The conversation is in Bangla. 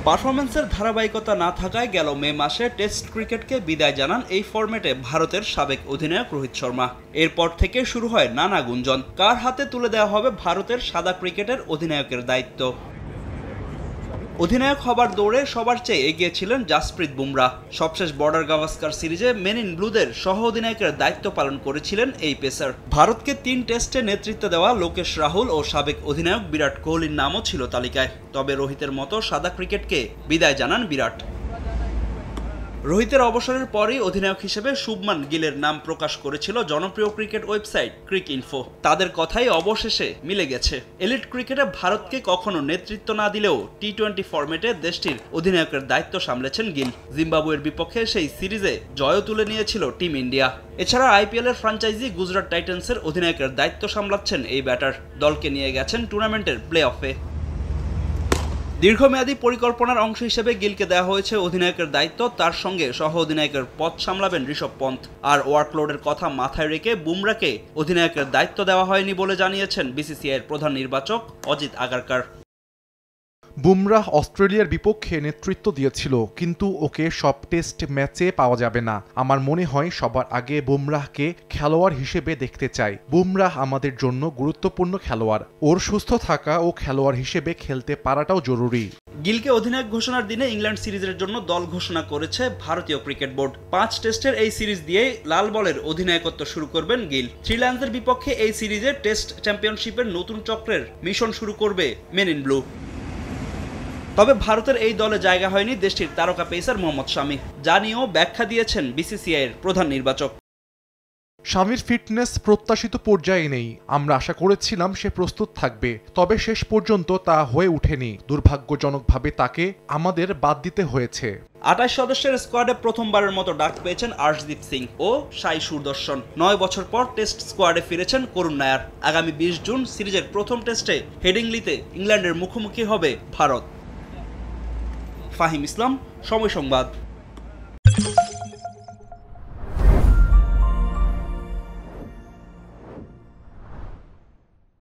পারফরম্যান্সের ধারাবাহিকতা না থাকায় গেল মে মাসে টেস্ট ক্রিকেটকে বিদায় জানান এই ফরম্যাটে ভারতের সাবেক অধিনায়ক রোহিত শর্মা। এরপর থেকে শুরু হয় নানা গুঞ্জন, কার হাতে তুলে দেওয়া হবে ভারতের সাদা ক্রিকেটের অধিনায়কের দায়িত্ব। অধিনায়ক হবার দৌড়ে সবার চেয়ে এগিয়ে ছিলেন জাসপ্রীত বুমরাহ। সবশেষ বর্ডার গাভাস্কার সিরিজে মেন ইন ব্লুদের সহ অধিনায়কের দায়িত্ব পালন করেছিলেন এই পেসার। ভারতকে ৩ টেস্টে নেতৃত্ব দেওয়া লোকেশ রাহুল ও সাবেক অধিনায়ক বিরাট কোহলির নামও ছিল তালিকায়। তবে রোহিতের মতো সাদা ক্রিকেটকে বিদায় জানান বিরাট। রোহিতের অবসরের পরই অধিনায়ক হিসেবে শুভমান গিলের নাম প্রকাশ করেছিল জনপ্রিয় ক্রিকেট ওয়েবসাইট ক্রিকইনফো। তাদের কথাই অবশেষে মিলে গেছে। এলিট ক্রিকেটে ভারতকে কখনো নেতৃত্ব না দিলেও টি-20 ফরম্যাটে দেশটির অধিনায়কের দায়িত্ব সামলেছেন গিল। জিম্বাবুয়ের বিপক্ষে সেই সিরিজে জয়ও তুলে নিয়েছিল টিম ইন্ডিয়া। এছাড়া আইপিএল এর ফ্র্যাঞ্চাইজি গুজরাট টাইটান্সের অধিনায়কের দায়িত্ব সামলাচ্ছেন এই ব্যাটার। দলকে নিয়ে গেছেন টুর্নামেন্টের প্লে অফে। দীর্ঘমেয়াদী পরিকল্পনার অংশ হিসেবে গিলকে দেওয়া হয়েছে অধিনায়কের দায়িত্ব। তার সঙ্গে সহ অধিনায়কের পদ সামলাবেন ঋষভ পন্থ। আর ওয়ার্কলোডের কথা মাথায় রেখে বুমরাকে অধিনায়কের দায়িত্ব দেওয়া হয়নি বলে জানিয়েছেন বিসিসিআইয়ের প্রধান নির্বাচক অজিত আগারকার। বুমরাহ অস্ট্রেলিয়ার বিপক্ষে নেতৃত্ব দিয়েছিল, কিন্তু ওকে সব টেস্ট ম্যাচে পাওয়া যাবে না। আমার মনে হয় সবার আগে বুমরাহকে খেলোয়াড় হিসেবে দেখতে চাই। বুমরাহ আমাদের জন্য গুরুত্বপূর্ণ খেলোয়াড়। ওর সুস্থ থাকা ও খেলোয়াড় হিসেবে খেলতে পারাটাও জরুরি। গিলকে অধিনায়ক ঘোষণার দিনে ইংল্যান্ড সিরিজের জন্য দল ঘোষণা করেছে ভারতীয় ক্রিকেট বোর্ড। 5 টেস্টের এই সিরিজ দিয়ে লাল বলের অধিনায়কত্ব শুরু করবেন গিল। শ্রীলঙ্কার বিপক্ষে এই সিরিজে টেস্ট চ্যাম্পিয়নশিপের নতুন চক্রের মিশন শুরু করবে মেন ইন ব্লু। তবে ভারতের এই দলে জায়গা হয়নি দেশটির তারকা পেসার মোহাম্মদ শামি। যা নিয়েও ব্যাখ্যা দিয়েছেন বিসিসিআইয়ের প্রধান নির্বাচক। শামির ফিটনেস প্রত্যাশিত পর্যায়ে নেই। আমরা আশা করেছিলাম সে প্রস্তুত থাকবে, তবে শেষ পর্যন্ত তা হয়ে ওঠেনি। দুর্ভাগ্যজনকভাবে তাকে আমাদের বাদ দিতে হয়েছে। 28 সদস্যের স্কোয়াডে প্রথমবারের মতো ডাক পেয়েছেন আর্শদীপ সিং ও সাই সুদর্শন। 9 বছর পর টেস্ট স্কোয়াডে ফিরেছেন করুণ নায়ার। আগামী 20 জুন সিরিজের প্রথম টেস্টে হেডিংলিতে ইংল্যান্ডের মুখোমুখি হবে ভারত। ফাহিম ইসলাম, সময় সংবাদ।